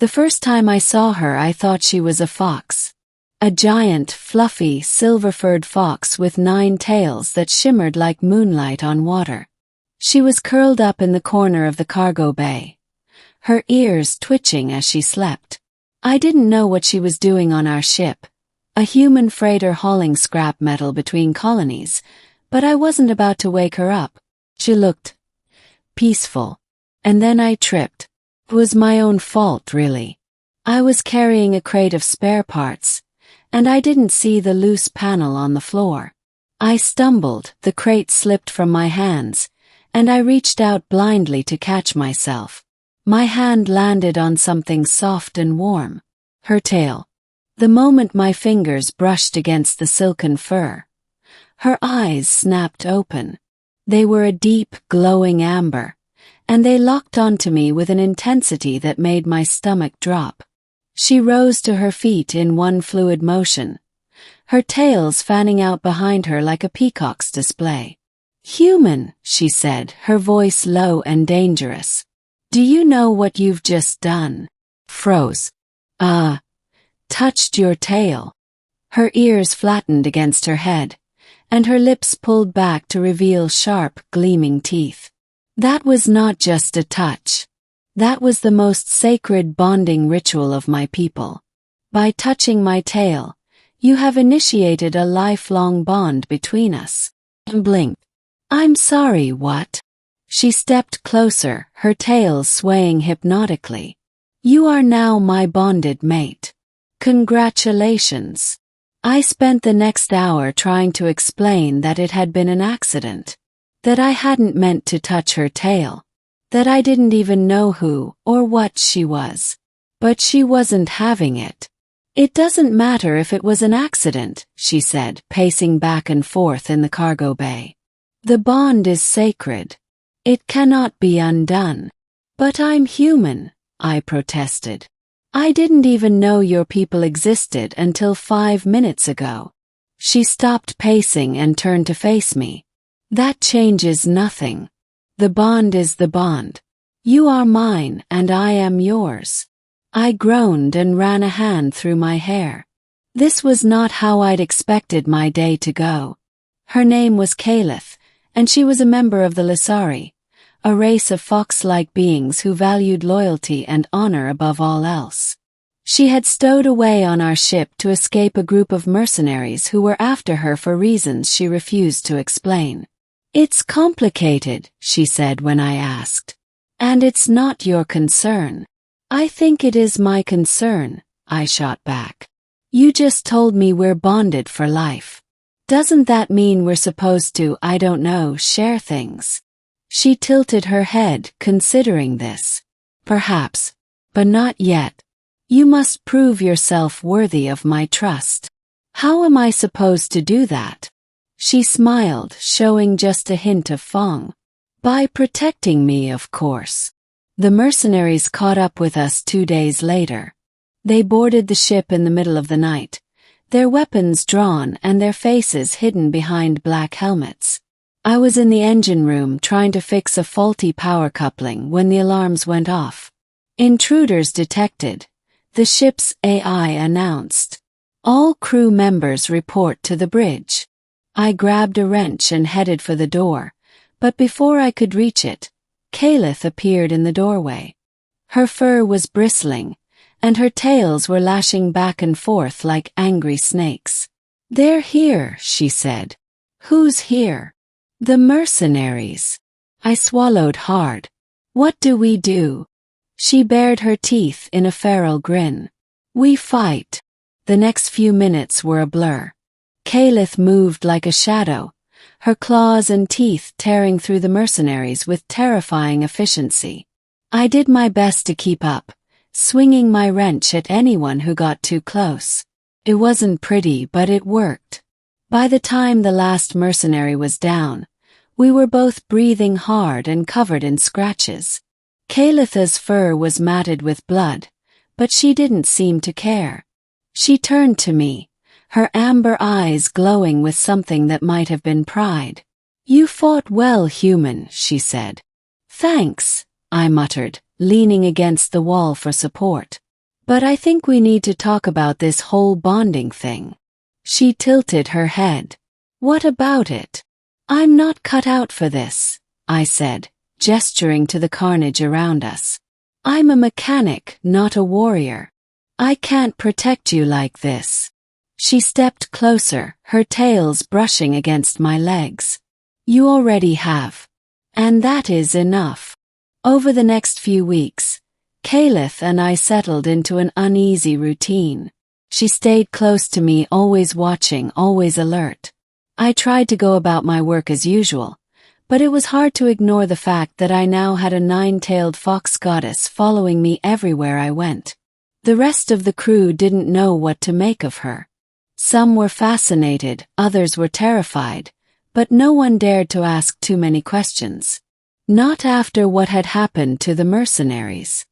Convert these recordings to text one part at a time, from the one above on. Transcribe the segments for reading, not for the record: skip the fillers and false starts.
The first time I saw her, I thought she was a fox. A giant, fluffy, silver-furred fox with 9 tails that shimmered like moonlight on water. She was curled up in the corner of the cargo bay, her ears twitching as she slept. I didn't know what she was doing on our ship, a human freighter hauling scrap metal between colonies, but I wasn't about to wake her up. She looked peaceful. And then I tripped. It was my own fault, really. I was carrying a crate of spare parts, and I didn't see the loose panel on the floor. I stumbled, the crate slipped from my hands, and I reached out blindly to catch myself. My hand landed on something soft and warm. Her tail. The moment my fingers brushed against the silken fur, her eyes snapped open. They were a deep, glowing amber, and they locked onto me with an intensity that made my stomach drop. She rose to her feet in one fluid motion, her tails fanning out behind her like a peacock's display. "Human," she said, her voice low and dangerous. "Do you know what you've just done?" Froze. Touched your tail. Her ears flattened against her head, and her lips pulled back to reveal sharp, gleaming teeth. That was not just a touch. That was the most sacred bonding ritual of my people. By touching my tail, you have initiated a lifelong bond between us. Blinked. "I'm sorry, what?" She stepped closer, her tail swaying hypnotically. "You are now my bonded mate. Congratulations." I spent the next hour trying to explain that it had been an accident, that I hadn't meant to touch her tail, that I didn't even know who or what she was. But she wasn't having it. "It doesn't matter if it was an accident," she said, pacing back and forth in the cargo bay. "The bond is sacred. It cannot be undone." "But I'm human," I protested. "I didn't even know your people existed until 5 minutes ago." She stopped pacing and turned to face me. "That changes nothing. The bond is the bond. You are mine and I am yours." I groaned and ran a hand through my hair. This was not how I'd expected my day to go. Her name was Caliph, and she was a member of the Lissari, a race of fox-like beings who valued loyalty and honor above all else. She had stowed away on our ship to escape a group of mercenaries who were after her for reasons she refused to explain. "It's complicated," she said when I asked. "And it's not your concern." "I think it is my concern," I shot back. "You just told me we're bonded for life. Doesn't that mean we're supposed to, I don't know, share things?" She tilted her head, considering this. "Perhaps. But not yet. You must prove yourself worthy of my trust." "How am I supposed to do that?" She smiled, showing just a hint of fong. "By protecting me, of course." The mercenaries caught up with us 2 days later. They boarded the ship in the middle of the night, their weapons drawn and their faces hidden behind black helmets. I was in the engine room trying to fix a faulty power coupling when the alarms went off. "Intruders detected," the ship's AI announced. "All crew members report to the bridge." I grabbed a wrench and headed for the door, but before I could reach it, Caliph appeared in the doorway. Her fur was bristling, and her tails were lashing back and forth like angry snakes. "They're here," she said. "Who's here?" "The mercenaries." I swallowed hard. "What do we do?" She bared her teeth in a feral grin. "We fight." The next few minutes were a blur. Caliph moved like a shadow, her claws and teeth tearing through the mercenaries with terrifying efficiency. I did my best to keep up, swinging my wrench at anyone who got too close. It wasn't pretty, but it worked. By the time the last mercenary was down, we were both breathing hard and covered in scratches. Caliph's fur was matted with blood, but she didn't seem to care. She turned to me, her amber eyes glowing with something that might have been pride. "You fought well, human," she said. "Thanks," I muttered, leaning against the wall for support. But I think we need to talk about this whole bonding thing. She tilted her head. What about it? I'm not cut out for this, I said, gesturing to the carnage around us. I'm a mechanic, not a warrior. I can't protect you like this. She stepped closer, her tails brushing against my legs. You already have. And that is enough. Over the next few weeks, Kalith and I settled into an uneasy routine. She stayed close to me, always watching, always alert. I tried to go about my work as usual, but it was hard to ignore the fact that I now had a nine-tailed fox goddess following me everywhere I went. The rest of the crew didn't know what to make of her. Some were fascinated, others were terrified, but no one dared to ask too many questions. Not after what had happened to the mercenaries.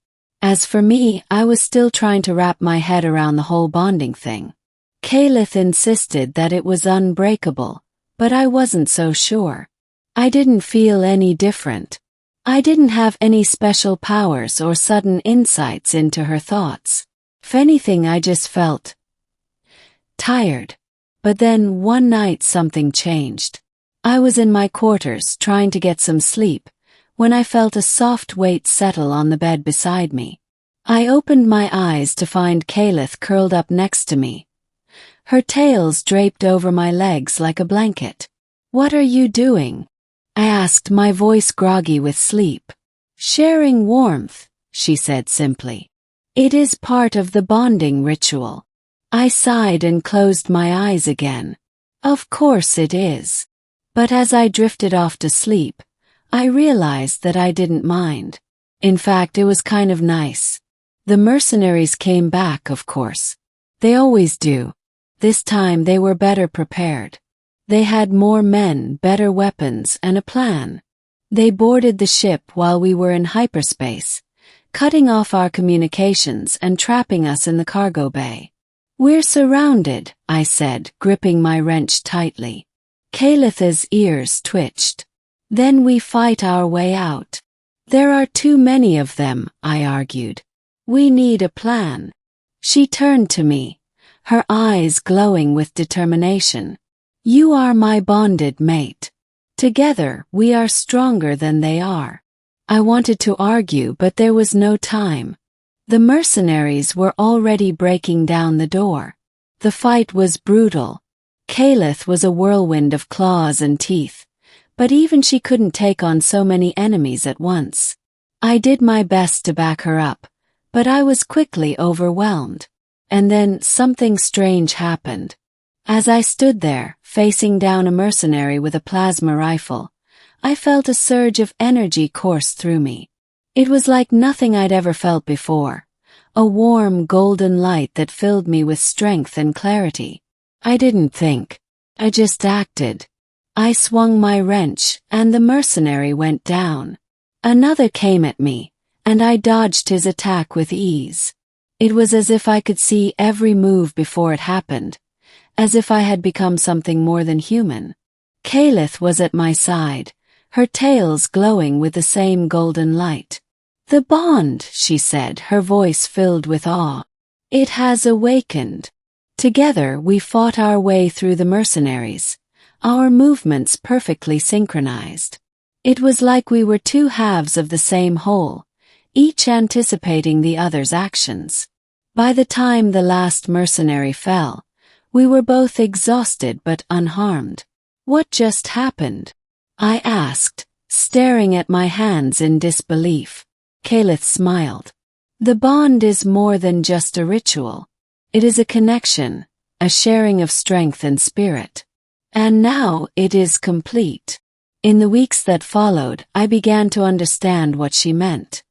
As for me, I was still trying to wrap my head around the whole bonding thing. Kalith insisted that it was unbreakable, but I wasn't so sure. I didn't feel any different. I didn't have any special powers or sudden insights into her thoughts. If anything, I just felt tired. But then one night something changed. I was in my quarters trying to get some sleep when I felt a soft weight settle on the bed beside me. I opened my eyes to find Kalith curled up next to me. Her tails draped over my legs like a blanket. What are you doing? I asked, my voice groggy with sleep. Sharing warmth, she said simply. It is part of the bonding ritual. I sighed and closed my eyes again. Of course it is. But as I drifted off to sleep, I realized that I didn't mind. In fact, it was kind of nice. The mercenaries came back, of course. They always do. This time they were better prepared. They had more men, better weapons, and a plan. They boarded the ship while we were in hyperspace, cutting off our communications and trapping us in the cargo bay. We're surrounded, I said, gripping my wrench tightly. Kalith's ears twitched. Then we fight our way out. There are too many of them, I argued. We need a plan. She turned to me, her eyes glowing with determination. You are my bonded mate. Together, we are stronger than they are. I wanted to argue, but there was no time. The mercenaries were already breaking down the door. The fight was brutal. Kalith was a whirlwind of claws and teeth, but even she couldn't take on so many enemies at once. I did my best to back her up, but I was quickly overwhelmed. And then something strange happened. As I stood there, facing down a mercenary with a plasma rifle, I felt a surge of energy course through me. It was like nothing I'd ever felt before, a warm golden light that filled me with strength and clarity. I didn't think. I just acted. I swung my wrench, and the mercenary went down. Another came at me, and I dodged his attack with ease. It was as if I could see every move before it happened, as if I had become something more than human. Kalith was at my side, her tails glowing with the same golden light. The bond, she said, her voice filled with awe. It has awakened. Together we fought our way through the mercenaries, our movements perfectly synchronized. It was like we were two halves of the same whole, each anticipating the other's actions. By the time the last mercenary fell, we were both exhausted but unharmed. What just happened? I asked, staring at my hands in disbelief. Kalith smiled. The bond is more than just a ritual. It is a connection, a sharing of strength and spirit. And now it is complete. In the weeks that followed, I began to understand what she meant.